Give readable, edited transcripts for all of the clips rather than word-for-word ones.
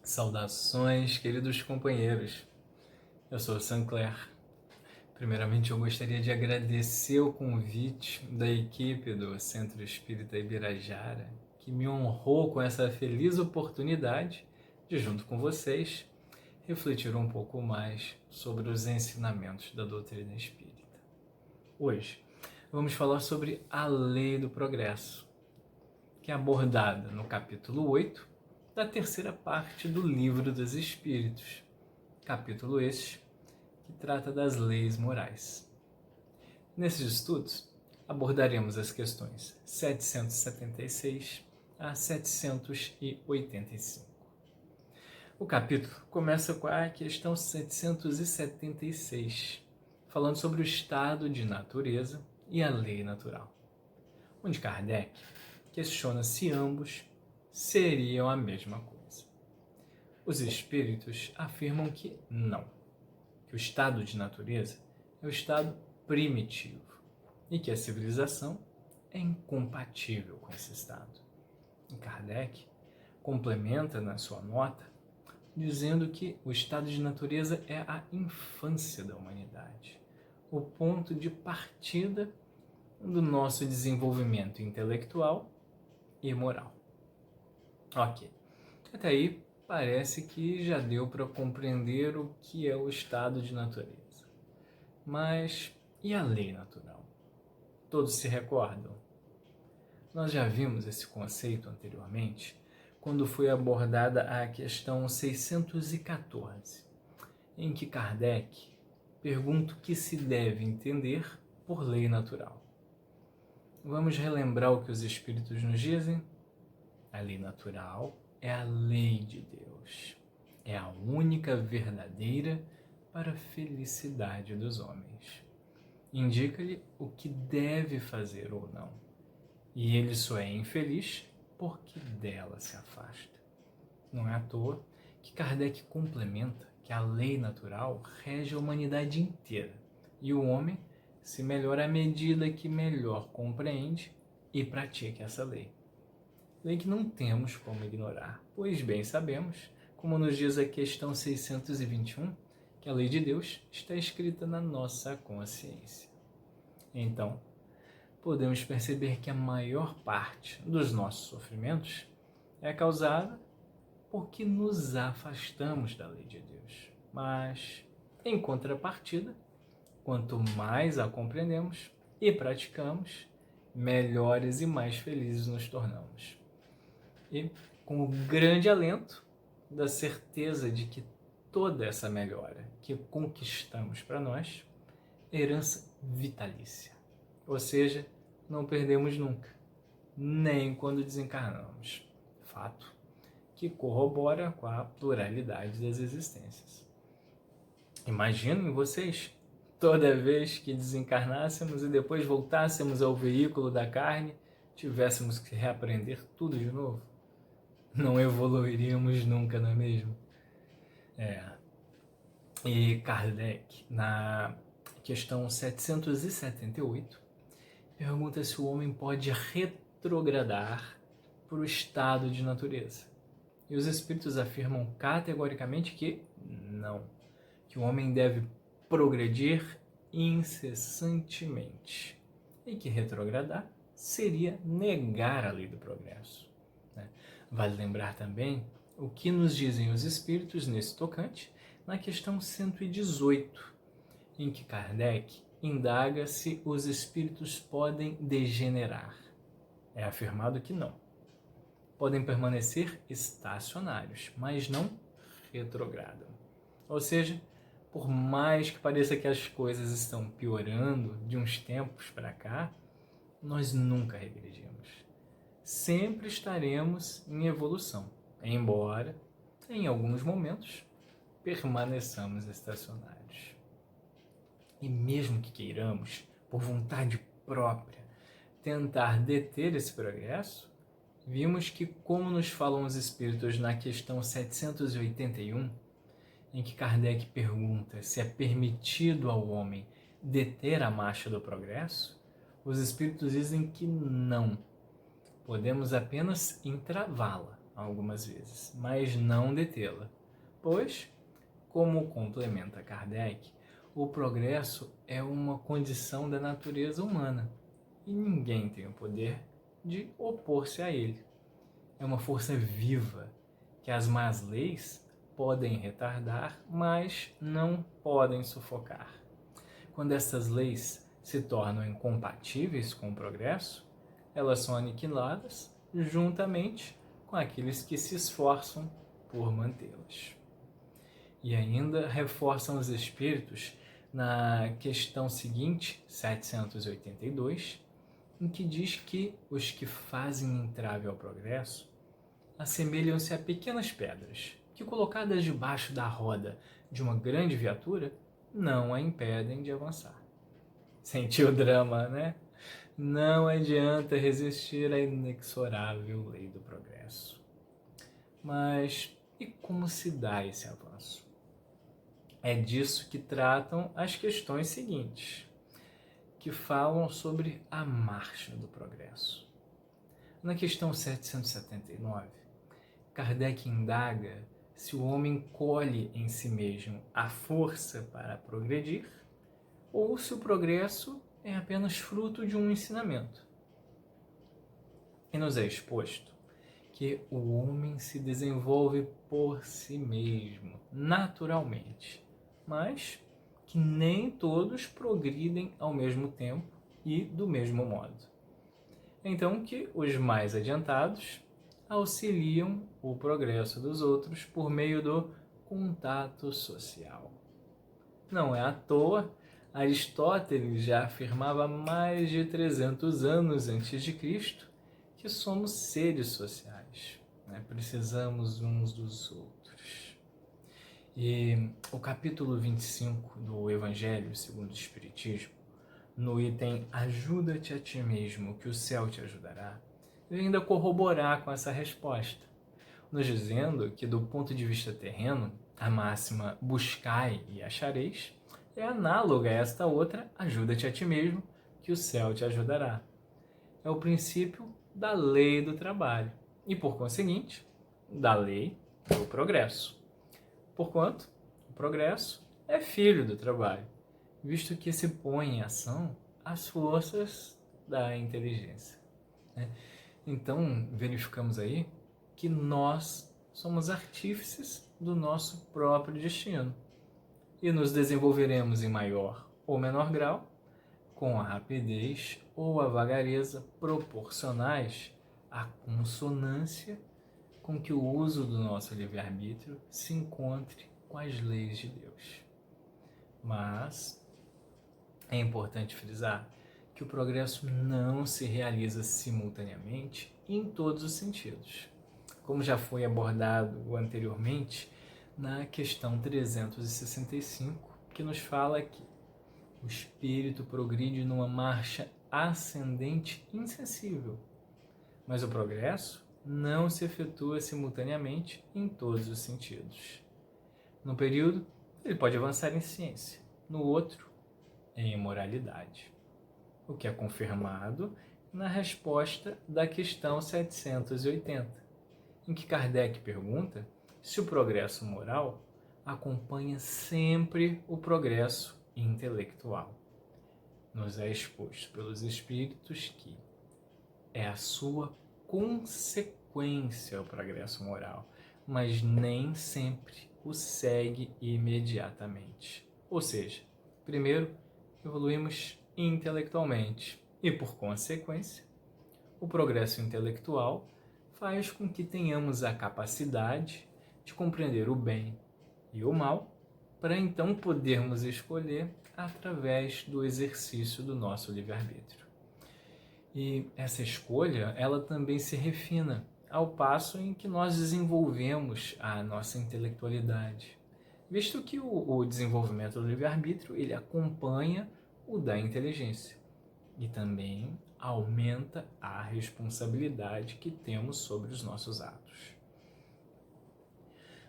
Saudações, queridos companheiros. Eu sou o Sancler. Primeiramente, eu gostaria de agradecer o convite da equipe do Centro Espírita Ibirajara, que me honrou com essa feliz oportunidade de, junto com vocês, refletir um pouco mais sobre os ensinamentos da doutrina espírita. Hoje, vamos falar sobre a Lei do Progresso, que é abordada no capítulo 8 da terceira parte do Livro dos Espíritos, capítulo este que trata das leis morais. Nesses estudos, abordaremos as questões 776 a 785. O capítulo começa com a questão 776, falando sobre o estado de natureza e a lei natural, onde Kardec questiona se ambos seriam a mesma coisa. Os espíritos afirmam que não, que o estado de natureza é o estado primitivo e que a civilização é incompatível com esse estado. E Kardec complementa na sua nota dizendo que o estado de natureza é a infância da humanidade, o ponto de partida do nosso desenvolvimento intelectual e moral. Ok, até aí parece que já deu para compreender o que é o estado de natureza. Mas e a lei natural? Todos se recordam? Nós já vimos esse conceito anteriormente, quando foi abordada a questão 614, em que Kardec pergunta o que se deve entender por lei natural. Vamos relembrar o que os espíritos nos dizem? A lei natural é a lei de Deus. É a única verdadeira para a felicidade dos homens. Indica-lhe o que deve fazer ou não. E ele só é infeliz porque dela se afasta. Não é à toa que Kardec complementa que a lei natural rege a humanidade inteira. E o homem se melhora à medida que melhor compreende e pratica essa lei. Lei que não temos como ignorar, pois bem sabemos, como nos diz a questão 621, que a lei de Deus está escrita na nossa consciência. Então, podemos perceber que a maior parte dos nossos sofrimentos é causada porque nos afastamos da lei de Deus. Mas, em contrapartida, quanto mais a compreendemos e praticamos, melhores e mais felizes nos tornamos. E com o grande alento da certeza de que toda essa melhora que conquistamos para nós é herança vitalícia. Ou seja, não perdemos nunca, nem quando desencarnamos. Fato que corrobora com a pluralidade das existências. Imaginem vocês, toda vez que desencarnássemos e depois voltássemos ao veículo da carne, tivéssemos que reaprender tudo de novo. Não evoluiríamos nunca, não é mesmo? E Kardec, na questão 778, pergunta se o homem pode retrogradar para o estado de natureza. E os espíritos afirmam categoricamente que não, que o homem deve progredir incessantemente e que retrogradar seria negar a lei do progresso. Vale lembrar também o que nos dizem os espíritos nesse tocante na questão 118, em que Kardec indaga se os espíritos podem degenerar. É afirmado que não. Podem permanecer estacionários, mas não retrogradam. Ou seja, por mais que pareça que as coisas estão piorando de uns tempos para cá, nós nunca regredimos. Sempre estaremos em evolução, embora, em alguns momentos, permaneçamos estacionários. E mesmo que queiramos, por vontade própria, tentar deter esse progresso, vimos que, como nos falam os espíritos na questão 781, em que Kardec pergunta se é permitido ao homem deter a marcha do progresso, os espíritos dizem que não. Podemos apenas entravá-la, algumas vezes, mas não detê-la, pois, como complementa Kardec, o progresso é uma condição da natureza humana e ninguém tem o poder de opor-se a ele. É uma força viva que as más leis podem retardar, mas não podem sufocar. Quando essas leis se tornam incompatíveis com o progresso, elas são aniquiladas juntamente com aqueles que se esforçam por mantê-las. E ainda reforçam os espíritos na questão seguinte, 782, em que diz que os que fazem entrave ao progresso assemelham-se a pequenas pedras que, colocadas debaixo da roda de uma grande viatura, não a impedem de avançar. Sentiu o drama, né? Não adianta resistir à inexorável lei do progresso. Mas e como se dá esse avanço? É disso que tratam as questões seguintes, que falam sobre a marcha do progresso. Na questão 779, Kardec indaga se o homem colhe em si mesmo a força para progredir ou se o progresso é apenas fruto de um ensinamento. E nos é exposto que o homem se desenvolve por si mesmo, naturalmente, mas que nem todos progridem ao mesmo tempo e do mesmo modo. Então que os mais adiantados auxiliam o progresso dos outros por meio do contato social. Não é à toa, Aristóteles já afirmava há mais de 300 anos antes de Cristo que somos seres sociais, né? Precisamos uns dos outros. E o capítulo 25 do Evangelho segundo o Espiritismo, no item Ajuda-te a ti mesmo, que o céu te ajudará, ele ainda corroborar com essa resposta, nos dizendo que, do ponto de vista terreno, a máxima buscai e achareis é análoga a esta outra, ajuda-te a ti mesmo, que o céu te ajudará. É o princípio da lei do trabalho e, por conseguinte, da lei do progresso. Porquanto, o progresso é filho do trabalho, visto que se põe em ação as forças da inteligência. Então, verificamos aí que nós somos artífices do nosso próprio destino e nos desenvolveremos em maior ou menor grau com a rapidez ou a vagareza proporcionais à consonância com que o uso do nosso livre-arbítrio se encontre com as leis de Deus. Mas é importante frisar que o progresso não se realiza simultaneamente em todos os sentidos, como já foi abordado anteriormente na questão 365, que nos fala que o espírito progride numa marcha ascendente insensível, mas o progresso não se efetua simultaneamente em todos os sentidos. Num período, ele pode avançar em ciência, no outro, em imoralidade, o que é confirmado na resposta da questão 780, em que Kardec pergunta se o progresso moral acompanha sempre o progresso intelectual. Nos é exposto pelos espíritos que é a sua consequência o progresso moral, mas nem sempre o segue imediatamente. Ou seja, primeiro evoluímos intelectualmente e, por consequência, o progresso intelectual faz com que tenhamos a capacidade de compreender o bem e o mal para então podermos escolher através do exercício do nosso livre-arbítrio. E essa escolha, ela também se refina ao passo em que nós desenvolvemos a nossa intelectualidade, visto que o desenvolvimento do livre-arbítrio, ele acompanha o da inteligência e também aumenta a responsabilidade que temos sobre os nossos atos.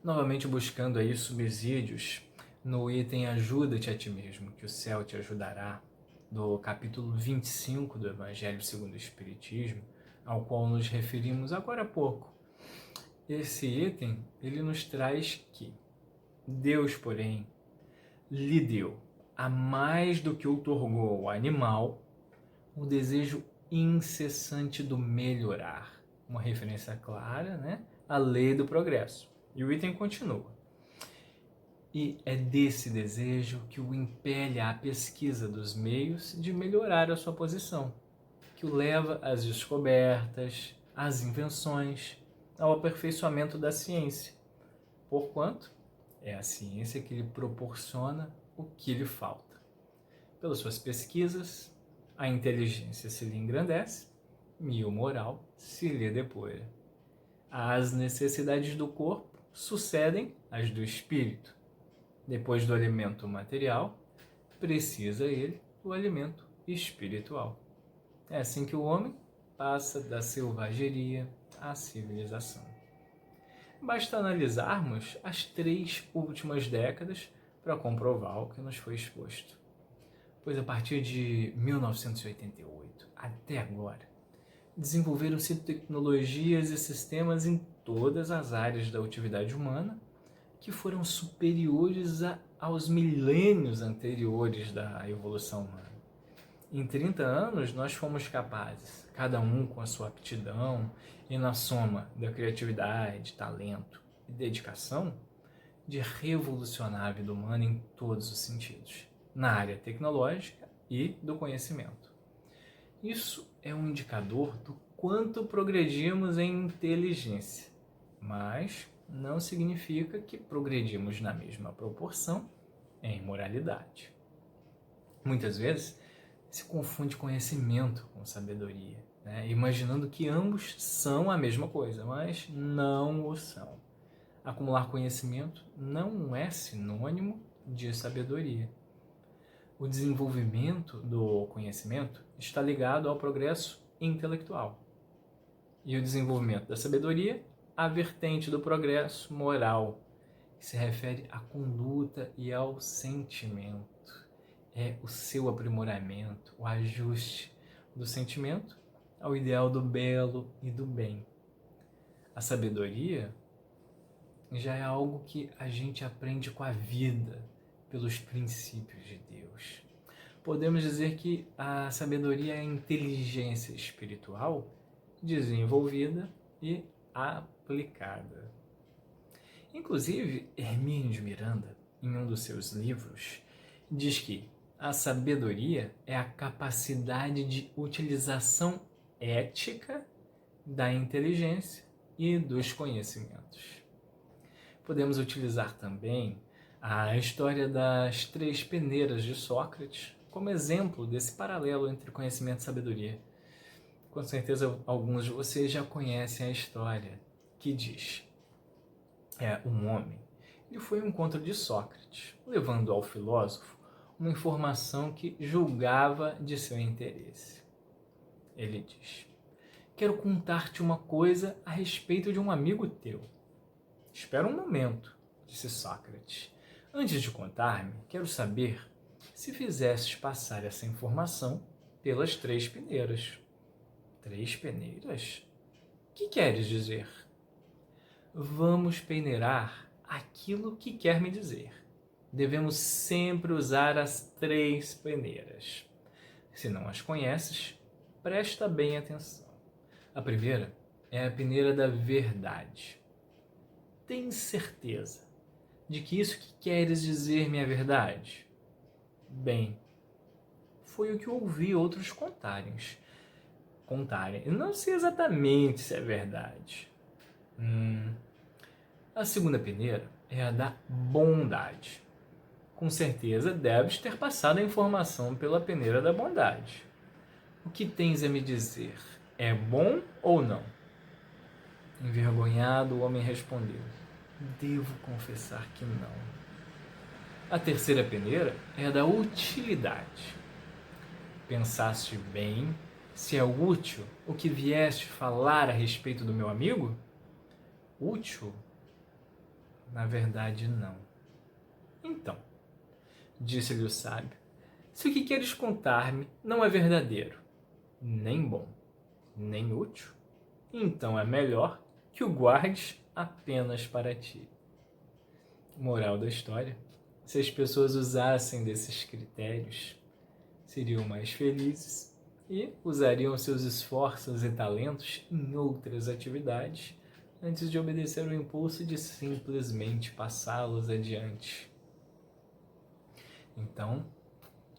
Novamente buscando aí subsídios no item Ajuda-te a ti mesmo, que o céu te ajudará, do capítulo 25 do Evangelho segundo o Espiritismo, ao qual nos referimos agora há pouco. Esse item, ele nos traz que Deus, porém, lhe deu, a mais do que outorgou ao animal, o desejo incessante do melhorar. Uma referência clara, né? À lei do progresso. E o item continua. E é desse desejo que o impele à pesquisa dos meios de melhorar a sua posição, que o leva às descobertas, às invenções, ao aperfeiçoamento da ciência. Porquanto, é a ciência que lhe proporciona o que lhe falta. Pelas suas pesquisas, a inteligência se lhe engrandece e o moral se lhe depura. As necessidades do corpo sucedem às do espírito. Depois do alimento material, precisa ele do alimento espiritual. É assim que o homem passa da selvageria à civilização. Basta analisarmos as 3 últimas décadas para comprovar o que nos foi exposto. Pois a partir de 1988 até agora, desenvolveram-se tecnologias e sistemas em todas as áreas da atividade humana que foram superiores aos milênios anteriores da evolução humana. Em 30 anos, nós fomos capazes, cada um com a sua aptidão e na soma da criatividade, talento e dedicação, de revolucionar a vida humana em todos os sentidos, na área tecnológica e do conhecimento. Isso é um indicador do quanto progredimos em inteligência, mas não significa que progredimos na mesma proporção em moralidade. Muitas vezes se confunde conhecimento com sabedoria, né? Imaginando que ambos são a mesma coisa, mas não o são. Acumular conhecimento não é sinônimo de sabedoria. O desenvolvimento do conhecimento está ligado ao progresso intelectual. E o desenvolvimento da sabedoria, a vertente do progresso moral, que se refere à conduta e ao sentimento. É o seu aprimoramento, o ajuste do sentimento ao ideal do belo e do bem. A sabedoria já é algo que a gente aprende com a vida, pelos princípios de Deus. Podemos dizer que a sabedoria é a inteligência espiritual desenvolvida e aplicada. Inclusive, Hermínio de Miranda, em um dos seus livros, diz que a sabedoria é a capacidade de utilização ética da inteligência e dos conhecimentos. Podemos utilizar também a história das 3 peneiras de Sócrates como exemplo desse paralelo entre conhecimento e sabedoria. Com certeza alguns de vocês já conhecem a história que diz: um homem, ele foi ao encontro de Sócrates, levando ao filósofo uma informação que julgava de seu interesse. Ele diz: quero contar-te uma coisa a respeito de um amigo teu. Espera um momento, disse Sócrates. Antes de contar-me, quero saber se fizesses passar essa informação pelas 3 peneiras. 3 peneiras? O que queres dizer? Vamos peneirar aquilo que quer me dizer. Devemos sempre usar as 3 peneiras. Se não as conheces, presta bem atenção. A primeira é a peneira da verdade. Tens certeza de que isso que queres dizer-me é verdade? Bem, foi o que ouvi outros contarem. Eu não sei exatamente se é verdade. A segunda peneira é a da bondade. Com certeza deves ter passado a informação pela peneira da bondade. O que tens a me dizer? É bom ou não? Envergonhado, o homem respondeu: devo confessar que não. A terceira peneira é a da utilidade. Pensaste bem se é útil o que vieste falar a respeito do meu amigo? Útil? Na verdade, não. Então, disse-lhe o sábio, se o que queres contar-me não é verdadeiro, nem bom, nem útil, então é melhor que o guardes apenas para ti. Moral da história: se as pessoas usassem desses critérios, seriam mais felizes e usariam seus esforços e talentos em outras atividades antes de obedecer ao impulso de simplesmente passá-los adiante. Então,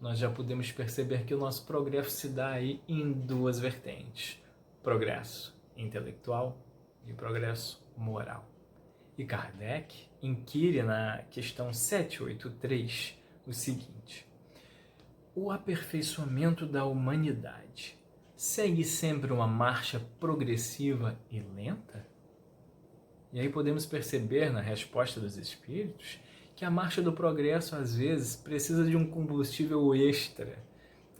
nós já podemos perceber que o nosso progresso se dá aí em duas vertentes: progresso intelectual e progresso moral. E Kardec inquire na questão 783 o seguinte: o aperfeiçoamento da humanidade segue sempre uma marcha progressiva e lenta? E aí podemos perceber na resposta dos espíritos que a marcha do progresso às vezes precisa de um combustível extra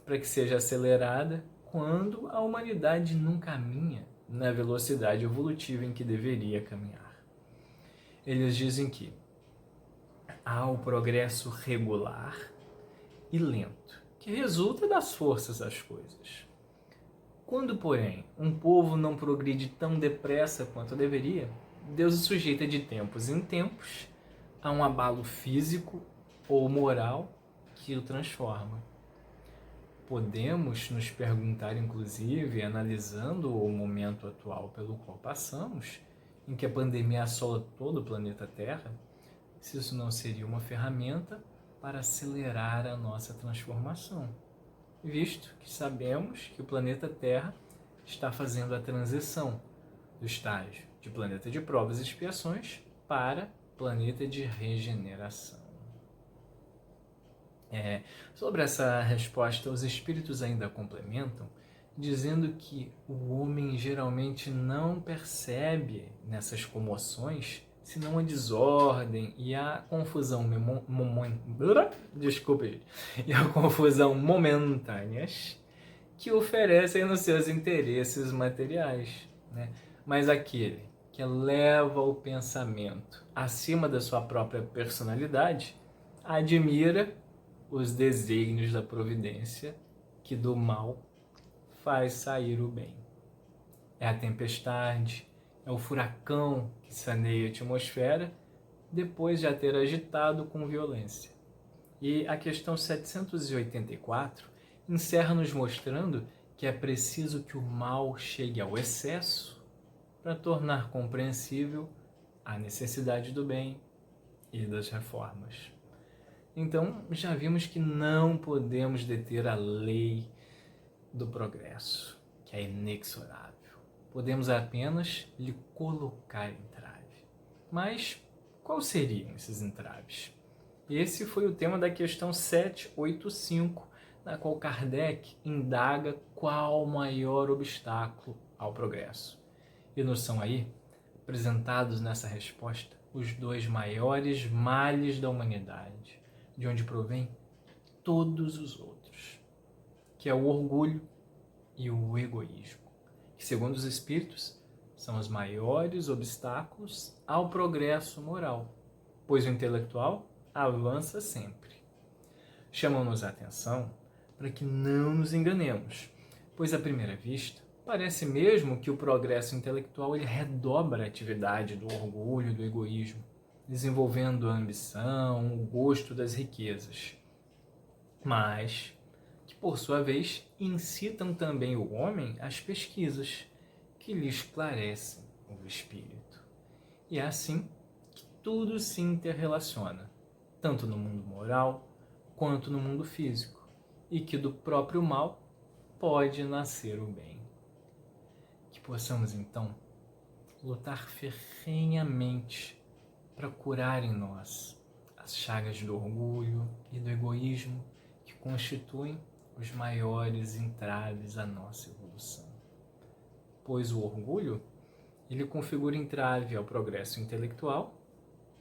para que seja acelerada quando a humanidade não caminha na velocidade evolutiva em que deveria caminhar. Eles dizem que há o progresso regular e lento, que resulta das forças das coisas. Quando, porém, um povo não progride tão depressa quanto deveria, Deus o sujeita de tempos em tempos a um abalo físico ou moral que o transforma. Podemos nos perguntar, inclusive, analisando o momento atual pelo qual passamos, em que a pandemia assola todo o planeta Terra, se isso não seria uma ferramenta para acelerar a nossa transformação, visto que sabemos que o planeta Terra está fazendo a transição do estágio de planeta de provas e expiações para planeta de regeneração. Sobre essa resposta, os espíritos ainda complementam, dizendo que o homem geralmente não percebe nessas comoções senão a desordem e a confusão e a confusão momentâneas que oferecem nos seus interesses materiais, né? Mas aquele que eleva o pensamento acima da sua própria personalidade admira os desígnios da providência que do mal faz sair o bem. É a tempestade, é o furacão que saneia a atmosfera depois de a ter agitado com violência. E a questão 784 encerra nos mostrando que é preciso que o mal chegue ao excesso para tornar compreensível a necessidade do bem e das reformas. Então, já vimos que não podemos deter a lei do progresso, que é inexorável. Podemos apenas lhe colocar entrave. Mas quais seriam esses entraves? Esse foi o tema da questão 785, na qual Kardec indaga qual o maior obstáculo ao progresso. E nos são aí apresentados nessa resposta os dois maiores males da humanidade, de onde provém todos os outros, que é o orgulho e o egoísmo, que, segundo os espíritos, são os maiores obstáculos ao progresso moral, pois o intelectual avança sempre. Chamam-nos a atenção para que não nos enganemos, pois à primeira vista parece mesmo que o progresso intelectual ele redobra a atividade do orgulho e do egoísmo, desenvolvendo a ambição, o gosto das riquezas, mas que, por sua vez, incitam também o homem às pesquisas que lhe esclarecem o espírito. E é assim que tudo se interrelaciona, tanto no mundo moral quanto no mundo físico, e que do próprio mal pode nascer o bem. Que possamos, então, lutar ferrenhamente para curar em nós as chagas do orgulho e do egoísmo que constituem os maiores entraves à nossa evolução. Pois o orgulho, ele configura entrave ao progresso intelectual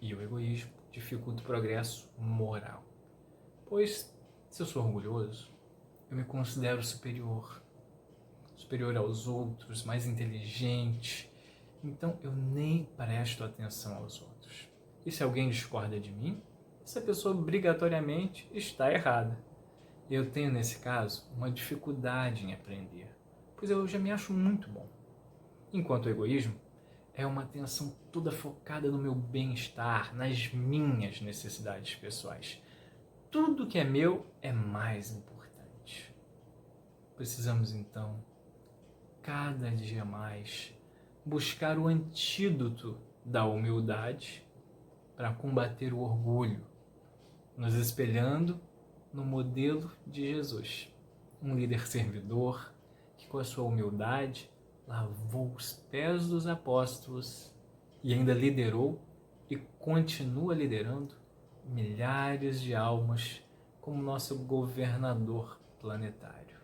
e o egoísmo dificulta o progresso moral. Pois, se eu sou orgulhoso, eu me considero superior aos outros, mais inteligente, então eu nem presto atenção aos outros. E se alguém discorda de mim, essa pessoa obrigatoriamente está errada. Eu tenho, nesse caso, uma dificuldade em aprender, pois eu já me acho muito bom. Enquanto o egoísmo é uma atenção toda focada no meu bem-estar, nas minhas necessidades pessoais. Tudo que é meu é mais importante. Precisamos, então, cada dia mais, buscar o antídoto da humildade para combater o orgulho, nos espelhando no modelo de Jesus, um líder servidor que, com a sua humildade, lavou os pés dos apóstolos e ainda liderou e continua liderando milhares de almas como nosso governador planetário.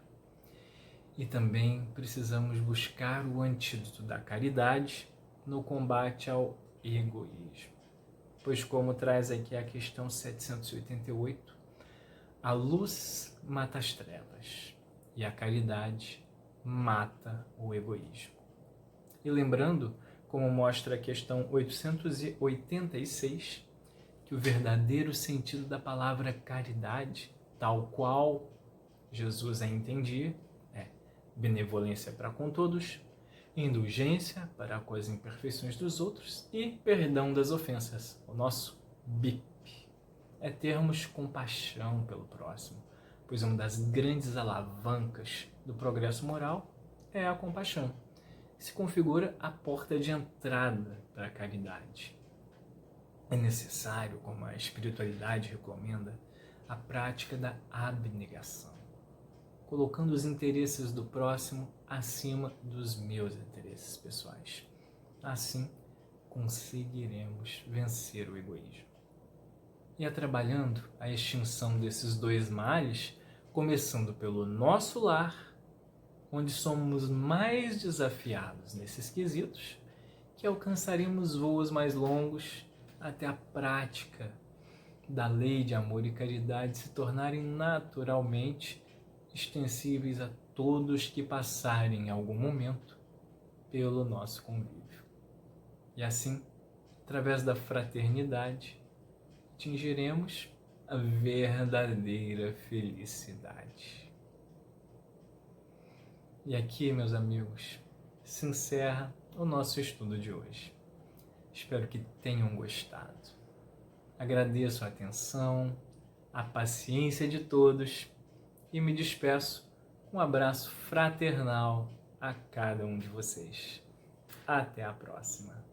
E também precisamos buscar o antídoto da caridade no combate ao egoísmo. Pois, como traz aqui a questão 788, a luz mata as trevas e a caridade mata o egoísmo. E lembrando, como mostra a questão 886, que o verdadeiro sentido da palavra caridade, tal qual Jesus a entendia, é benevolência para com todos, indulgência para com as imperfeições dos outros e perdão das ofensas, o nosso BIP. É termos compaixão pelo próximo, pois uma das grandes alavancas do progresso moral é a compaixão. Se configura a porta de entrada para a caridade. É necessário, como a espiritualidade recomenda, a prática da abnegação, colocando os interesses do próximo acima dos meus interesses pessoais. Assim, conseguiremos vencer o egoísmo. E é trabalhando a extinção desses dois males, começando pelo nosso lar, onde somos mais desafiados nesses quesitos, que alcançaremos voos mais longos até a prática da lei de amor e caridade se tornarem naturalmente extensíveis a todos que passarem em algum momento pelo nosso convívio. E assim, através da fraternidade, atingiremos a verdadeira felicidade. E aqui, meus amigos, se encerra o nosso estudo de hoje. Espero que tenham gostado. Agradeço a atenção, a paciência de todos e me despeço com um abraço fraternal a cada um de vocês. Até a próxima!